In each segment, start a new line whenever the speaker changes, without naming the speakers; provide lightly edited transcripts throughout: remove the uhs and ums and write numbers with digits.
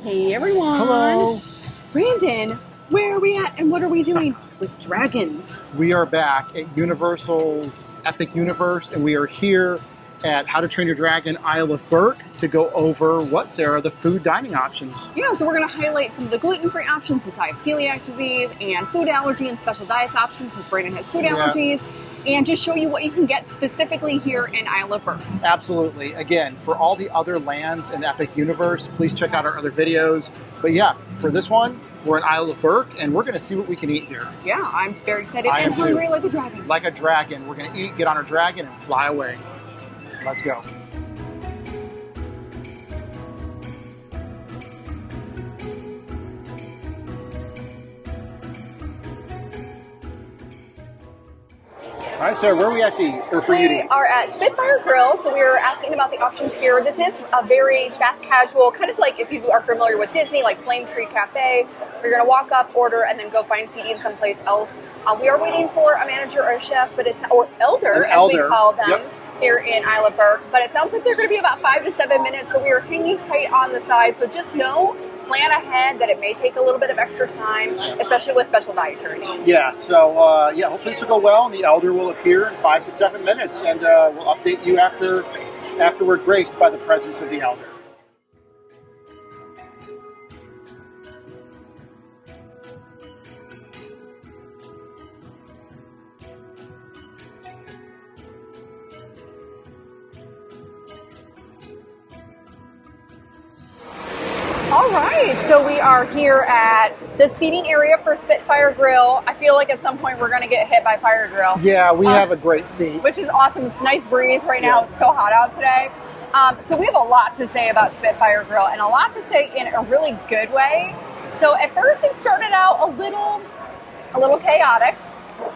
Hey everyone!
Hello!
Brandon, where are we at and what are we doing with dragons?
We are back at Universal's Epic Universe, and we are here at How to Train Your Dragon Isle of Berk to go over what, Sarah, the food dining options.
Yeah, so we're going to highlight some of the gluten-free options since I have celiac disease, and food allergy and special diets options since Brandon has food allergies, and just show you what you can get specifically here in Isle of Berk.
Absolutely. Again, for all the other lands in Epic Universe, please check out our other videos. But yeah, for this one, we're in Isle of Berk, and we're going to see what we can eat here.
Yeah, I'm very excited
I
and
am too.
hungry like a dragon.
Like a dragon. We're going to eat, get on our dragon, and fly away. Let's go. All right, Sarah, where are we at to eat, or for you to
We
eat?
are at Spit Fyre Grill, so we were asking about the options here. This is a very fast casual, kind of like if you are familiar with Disney, like Flame Tree Cafe. You're going to walk up, order, and then go find seating someplace else. We are waiting for a manager or a chef, but it's or elder, as we call them, here in Isle of Berk. But it sounds like they're going to be about 5 to 7 minutes, so we are hanging tight on the side. So just know, plan ahead that it may take a little bit of extra time, especially with special dietary needs.
Yeah, so hopefully this will go well, and the elder will appear in 5 to 7 minutes, and we'll update you after we're graced by the presence of the elder.
All right, so we are here at the seating area for Spit Fyre Grill. I feel like at some point we're going to get hit by fire drill.
Yeah, we have a great seat.
Which is awesome. It's a nice breeze right now. It's so hot out today. So we have a lot to say about Spit Fyre Grill, and a lot to say in a really good way. So at first it started out a little chaotic,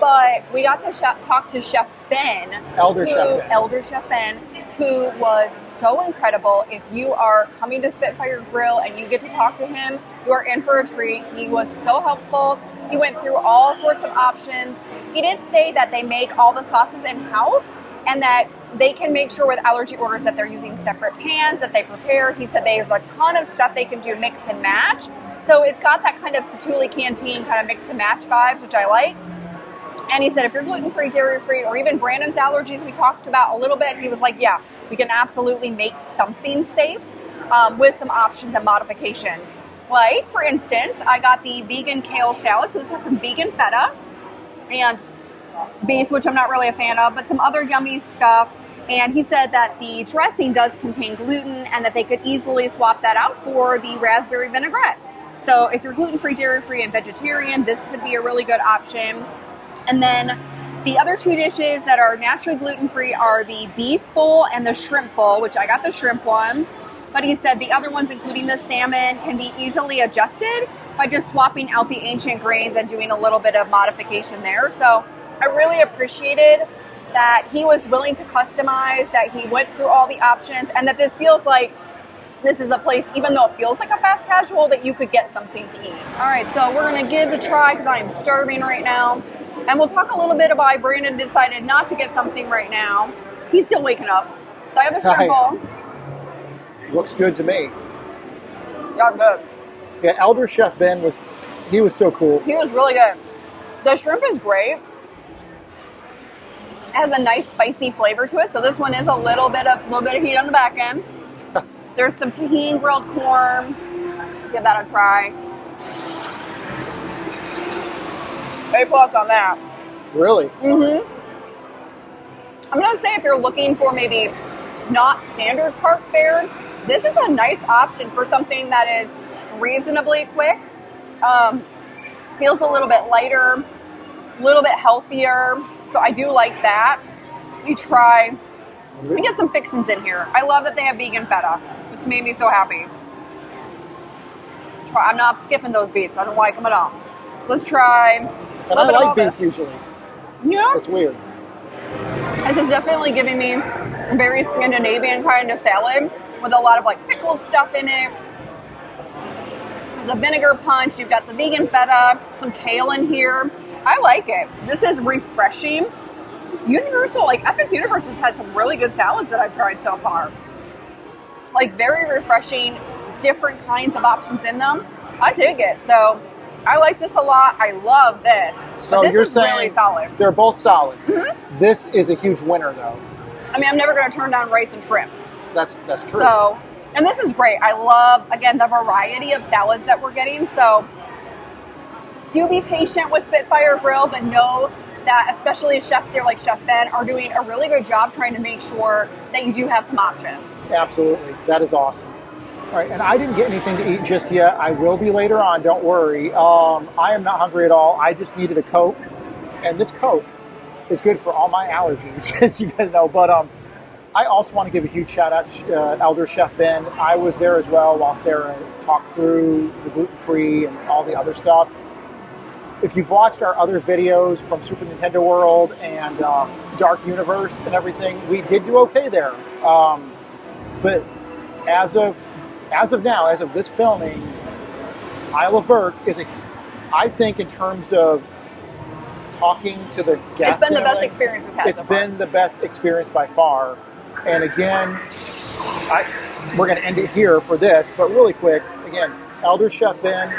but we got to talk to Chef Ben.
Elder Chef Ben,
who was so incredible. If you are coming to Spit Fyre Grill and you get to talk to him, you are in for a treat. He was so helpful. He went through all sorts of options. He did say that they make all the sauces in-house and that they can make sure with allergy orders that they're using separate pans that they prepare. He said there's a ton of stuff they can do mix and match. So it's got that kind of Satuli Canteen kind of mix and match vibes, which I like. And he said if you're gluten-free, dairy-free, or even Brandon's allergies we talked about a little bit, he was like, yeah, we can absolutely make something safe with some options and modifications. Like, for instance, I got the vegan kale salad. So this has some vegan feta and beets, which I'm not really a fan of, but some other yummy stuff. And he said that the dressing does contain gluten and that they could easily swap that out for the raspberry vinaigrette. So if you're gluten-free, dairy-free, and vegetarian, this could be a really good option. And then the other two dishes that are naturally gluten-free are the beef bowl and the shrimp bowl, which I got the shrimp one. But he said the other ones, including the salmon, can be easily adjusted by just swapping out the ancient grains and doing a little bit of modification there. So I really appreciated that he was willing to customize, that he went through all the options, and that this feels like this is a place, even though it feels like a fast casual, that you could get something to eat. All right, so we're going to give it a try because I am starving right now. And we'll talk a little bit about why Brandon decided not to get something right now. He's still waking up. So I have the shrimp bowl.
Looks good to me.
Yeah, good.
Yeah, Elder Chef Ben was so cool.
He was really good. The shrimp is great. It has a nice spicy flavor to it. So this one is a little bit of heat on the back end. There's some tahini grilled corn. Give that a try. A+ on that.
Really?
Mm-hmm. I'm going to say if you're looking for maybe not standard park fare, this is a nice option for something that is reasonably quick. Feels a little bit lighter, a little bit healthier. So I do like that. Let me get some fixins in here. I love that they have vegan feta. This made me so happy. I'm not skipping those beets. I don't like them at all. Let's try.
And I like beets usually.
Yeah.
It's weird.
This is definitely giving me a very Scandinavian kind of salad with a lot of like pickled stuff in it. There's a vinegar punch. You've got the vegan feta, some kale in here. I like it. This is refreshing. Universal, like Epic Universe has had some really good salads that I've tried so far. Like very refreshing, different kinds of options in them. I dig it. So I like this a lot. I love this.
So
but this
you're
is
saying
really solid.
They're both solid.
Mm-hmm.
This is a huge winner, though.
I mean, I'm never going to turn down rice and shrimp.
That's true.
So, and this is great. I love, again, the variety of salads that we're getting. So do be patient with Spit Fyre Grill, but know that especially chefs there like Chef Ben are doing a really good job trying to make sure that you do have some options.
Absolutely. That is awesome. All right, and I didn't get anything to eat just yet. I will be later on, don't worry. I am not hungry at all. I just needed a Coke, and this Coke is good for all my allergies, as you guys know. But I also want to give a huge shout out to Elder Chef Ben. I was there as well while Sarah talked through the gluten-free and all the other stuff. If you've watched our other videos from Super Nintendo World and Dark Universe and everything, we did do okay there. But as of now, as of this filming, Isle of Berk is I think in terms of talking to the guests,
it's been the best experience we've had.
It's been the best experience by far. And again, we're going to end it here for this, but really quick, again, Elder Chef Ben,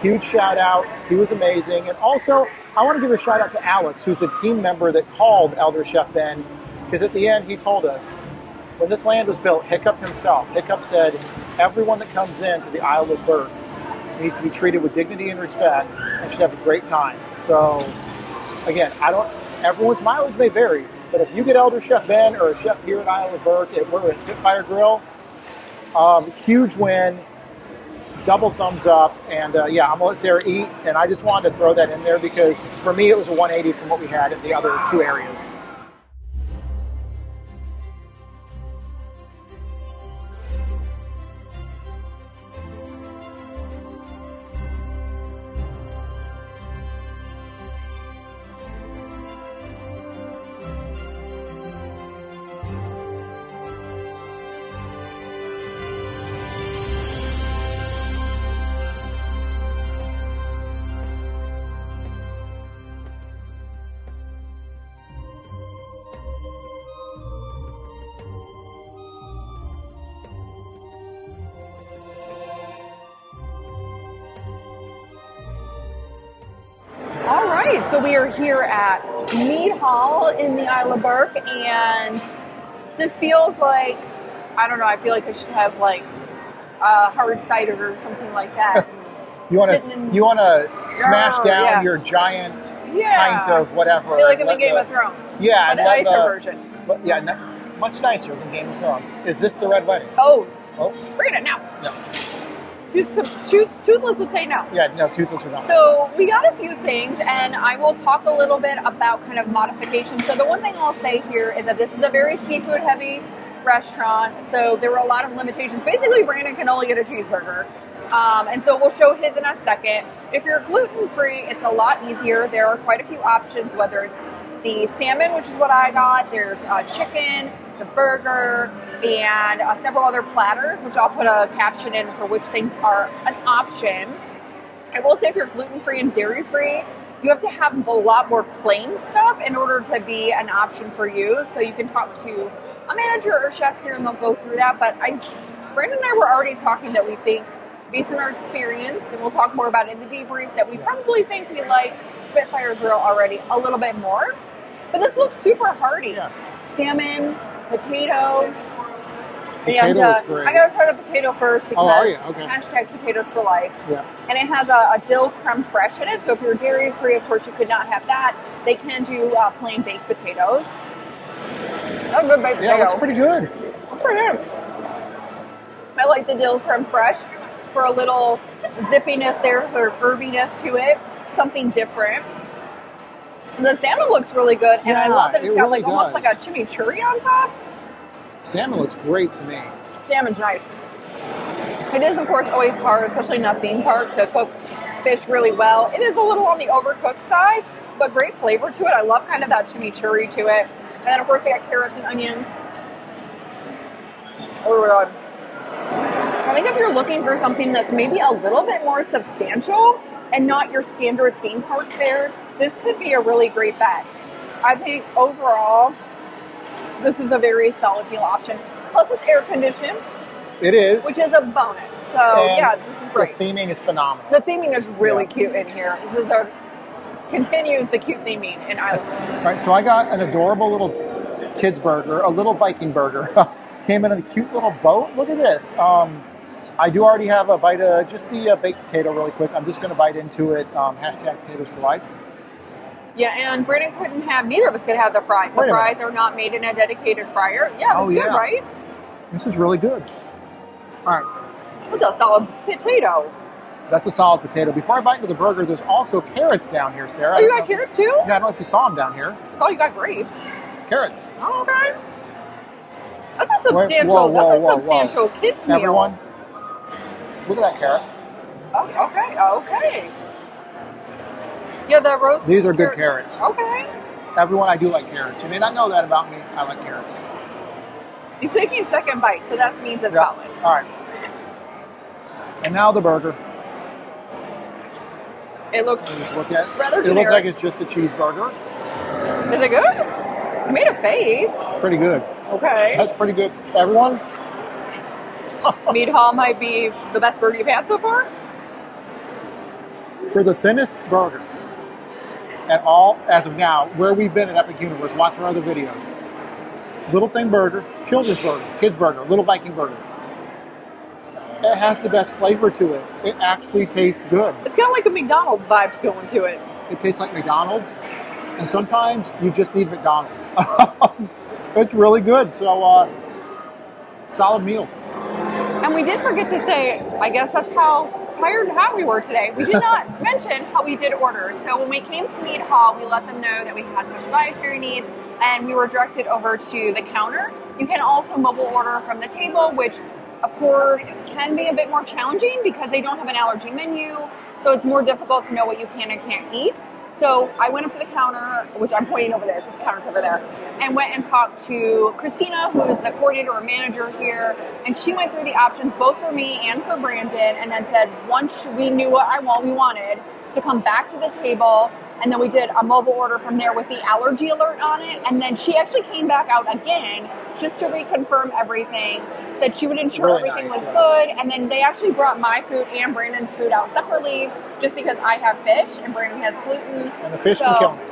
huge shout out. He was amazing. And also, I want to give a shout out to Alex, who's the team member that called Elder Chef Ben, because at the end he told us, when this land was built, Hiccup himself, Hiccup said, everyone that comes into the Isle of Berk needs to be treated with dignity and respect and should have a great time. So, again, everyone's mileage may vary, but if you get Elder Chef Ben or a chef here at Isle of Berk, we're at Spit Fyre Grill, huge win, double thumbs up, and yeah, I'm going to let Sarah eat, and I just wanted to throw that in there because for me it was a 180 from what we had in the other two areas.
All right, so we are here at Mead Hall in the Isle of Berk, and this feels like, I don't know, I feel like I should have like a hard cider or something like that.
You want to smash down your giant pint of whatever.
I feel like I'm in Game of Thrones.
Yeah,
but a nicer version.
But yeah, much nicer than Game of Thrones. Is this the Red Wedding?
Oh, bring it now.
No.
Toothless would say no.
Yeah, no, Toothless would not.
So we got a few things, and I will talk a little bit about kind of modifications. So the one thing I'll say here is that this is a very seafood-heavy restaurant, so there were a lot of limitations. Basically, Brandon can only get a cheeseburger, and so we'll show his in a second. If you're gluten-free, it's a lot easier. There are quite a few options, whether it's the salmon, which is what I got. There's chicken, the burger, and several other platters, which I'll put a caption in for which things are an option. I will say if you're gluten-free and dairy-free, you have to have a lot more plain stuff in order to be an option for you. So you can talk to a manager or chef here and they'll go through that. But Brandon and I were already talking that we think, based on our experience, and we'll talk more about it in the debrief, that we probably think we like Spit Fyre Grill already a little bit more. But this looks super hearty. Yeah. Salmon, potato. And
looks great.
I gotta try the potato first because
okay.
hashtag potatoes for life.
Yeah.
And it has a dill creme fraiche in it, so if you're dairy free, of course you could not have that. They can do plain baked potatoes. That's a good baked potato.
Yeah, it looks pretty good.
Pretty good. I like the dill creme fraiche for a little zippiness there, sort of herbiness to it, something different. The salmon looks really good, and I love that it's got really almost like a chimichurri on top.
Salmon looks great to me.
Salmon's nice. It is, of course, always hard, especially in a theme park, to cook fish really well. It is a little on the overcooked side, but great flavor to it. I love kind of that chimichurri to it. And then, of course, we got carrots and onions. Oh, my God. I think if you're looking for something that's maybe a little bit more substantial and not your standard theme park fare, this could be a really great bet. I think overall, this is a very solid meal option. Plus, it's air conditioned.
It is.
Which is a bonus. So
And
yeah, this is great.
The theming is phenomenal.
The theming is really cute in here. This is continues the cute theming in Isle of Berk.
All right, so I got an adorable little kids burger, a little Viking burger. Came in a cute little boat. Look at this. I do already have a bite of just the baked potato really quick. I'm just going to bite into it. Hashtag potatoes for life.
Yeah, and Brandon couldn't have, neither of us could have the fries. The fries are not made in a dedicated fryer. Yeah, it's good, right?
This is really good. All right.
It's a solid potato.
That's a solid potato. Before I bite into the burger, there's also carrots down here, Sarah.
Oh, you got carrots too?
Yeah, I don't know if you saw them down here.
I saw you got grapes.
Carrots.
Oh, okay. That's a substantial, substantial kids meal.
Everyone, look at that carrot.
Oh, okay. Yeah, the roast.
These are good carrots.
Okay.
Everyone, I do like carrots. You may not know that about me. I like carrots.
He's taking second bite, so that means it's solid.
All right. And now the burger.
It looks rather generic.
It looks like it's just a cheeseburger.
Is it good? You made a face.
It's pretty good.
Okay.
That's pretty good. Everyone?
Mead Hall might be the best burger you've had so far?
For the thinnest burger at all, as of now, where we've been at Epic Universe, watch our other videos. Little thin burger, children's burger, kids burger, little Viking burger. It has the best flavor to it. It actually tastes good.
It's kind of like a McDonald's vibe going to it.
It tastes like McDonald's, and sometimes you just need McDonald's. It's really good. So, solid meal.
And we did forget to say, I guess that's how tired and hot we were today. We did not mention how we did order. So when we came to Mead Hall, we let them know that we had special dietary needs, and we were directed over to the counter. You can also mobile order from the table, which of course can be a bit more challenging because they don't have an allergy menu. So it's more difficult to know what you can and can't eat. So I went up to the counter, which I'm pointing over there because the counter's over there, and went and talked to Christina, who's the coordinator or manager here, and she went through the options both for me and for Brandon, and then said once we knew what we wanted, to come back to the table, and then we did a mobile order from there with the allergy alert on it, and then she actually came back out again just to reconfirm everything, said she would ensure
really
everything
nice,
was good, and then they actually brought my food and Brandon's food out separately, just because I have fish and Brandon has gluten.
And the fish can kill me.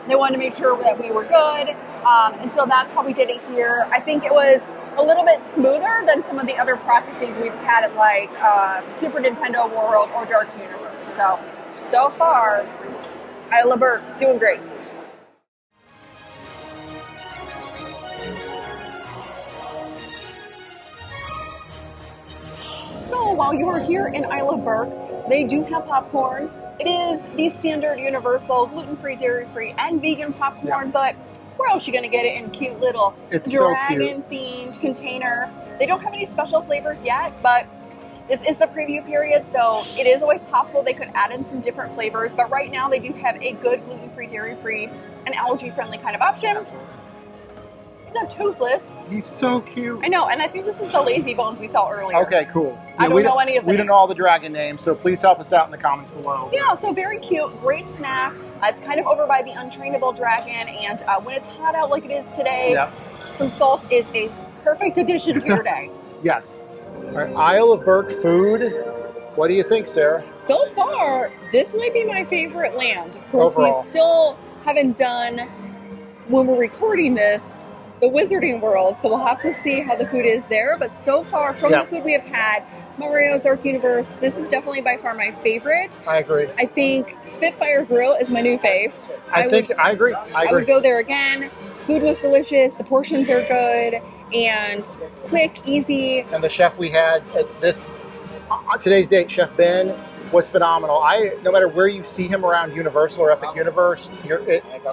They wanted to make sure that we were good, and so that's how we did it here. I think it was a little bit smoother than some of the other processes we've had at like Super Nintendo World or Dark Universe. So far, Isle of Berk doing great. So while you are here in Isle of Berk, they do have popcorn. It is the standard universal gluten-free, dairy-free, and vegan popcorn, but where else are you going to get it in a cute little dragon-themed container? They don't have any special flavors yet, but this is the preview period, so it is always possible they could add in some different flavors, but right now they do have a good gluten-free, dairy-free, and allergy-friendly kind of option. They're toothless.
He's so cute.
I know, and I think this is the lazy bones we saw earlier.
Okay, cool.
I don't know any of them.
We don't know all the dragon names, so please help us out in the comments below.
Yeah, so very cute, great snack. It's kind of over by the untrainable dragon, and when it's hot out like it is today, some salt is a perfect addition to your day.
Yes. All right, Isle of Berk food. What do you think, Sarah?
So far, this might be my favorite land. Of course,
overall,
we still haven't done, when we're recording this, the Wizarding World, so we'll have to see how the food is there. But so far, from the food we have had, Mario's Arc Universe, this is definitely by far my favorite.
I agree.
I think Spit Fyre Grill is my new fave.
I agree.
I would go there again. Food was delicious. The portions are good and quick, easy.
And the chef we had at today's date, Chef Ben, was phenomenal. No matter where you see him around Universal or Epic Universe,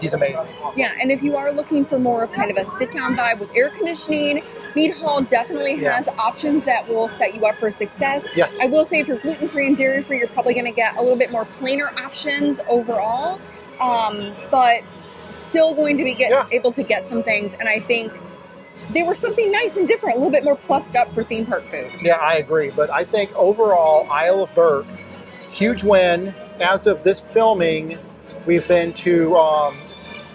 he's amazing.
Yeah, and if you are looking for more of kind of a sit-down vibe with air conditioning, Mead Hall definitely has options that will set you up for success.
Yes.
I will say if you're gluten-free and dairy-free, you're probably going to get a little bit more plainer options overall, but still going to be able to get some things, and I think they were something nice and different, a little bit more plussed up for theme park food.
Yeah, I agree, but I think overall, Isle of Berk, huge win. As of this filming, we've been to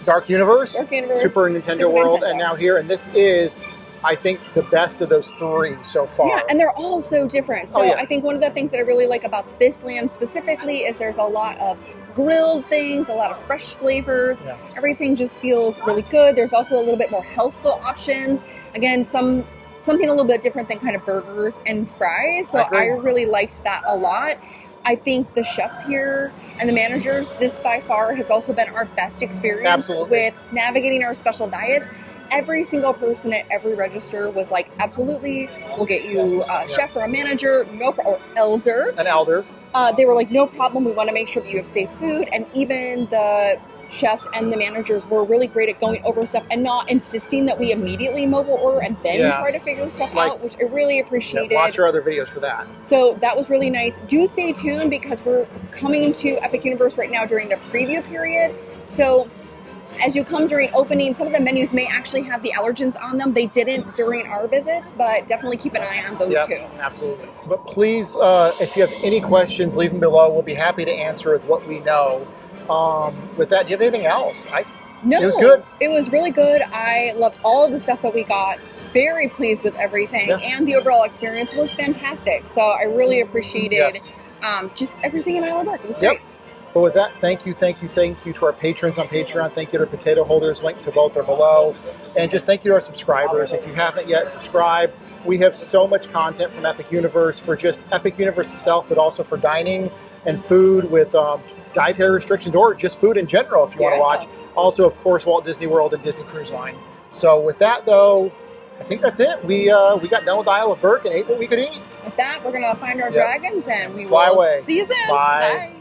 Dark Universe, Super Nintendo World, and now here. And this is I think, the best of those three so far.
Yeah, and they're all so different. So I think one of the things that I really like about this land specifically is there's a lot of grilled things, a lot of fresh flavors. Yeah. Everything just feels really good. There's also a little bit more healthful options. Again, something a little bit different than kind of burgers and fries. So I really liked that a lot. I think the chefs here and the managers, this by far has also been our best experience with navigating our special diets. Every single person at every register was like, absolutely, we'll get you a chef or a manager, or elder.
An elder.
They were like, no problem, we want to make sure that you have safe food. And even the chefs and the managers were really great at going over stuff and not insisting that we immediately mobile order and then try to figure stuff out, which I really appreciated.
Yeah, watch our other videos for that.
So that was really nice. Do stay tuned because we're coming to Epic Universe right now during the preview period. So as you come during opening, some of the menus may actually have the allergens on them. They didn't during our visits, but definitely keep an eye on those too.
Absolutely. But please, if you have any questions, leave them below. We'll be happy to answer with what we know. With that, do you have anything else?
No.
It was good.
It was really good. I loved all of the stuff that we got. Very pleased with everything. Yeah. And the overall experience was fantastic. So I really appreciated just everything in Isle of Berk. It was great.
But with that, thank you to our patrons on Patreon. Thank you to our potato holders. Link to both are below. And just thank you to our subscribers. If you haven't yet, subscribe. We have so much content from Epic Universe for just Epic Universe itself, but also for dining and food with dietary restrictions or just food in general if you want to watch. Also, of course, Walt Disney World and Disney Cruise Line. So with that, though, I think that's it. We got done with Isle of Berk and ate what we could eat.
With that, we're going to find our dragons and we
Fly
will
away.
see you soon.
Bye.
Bye.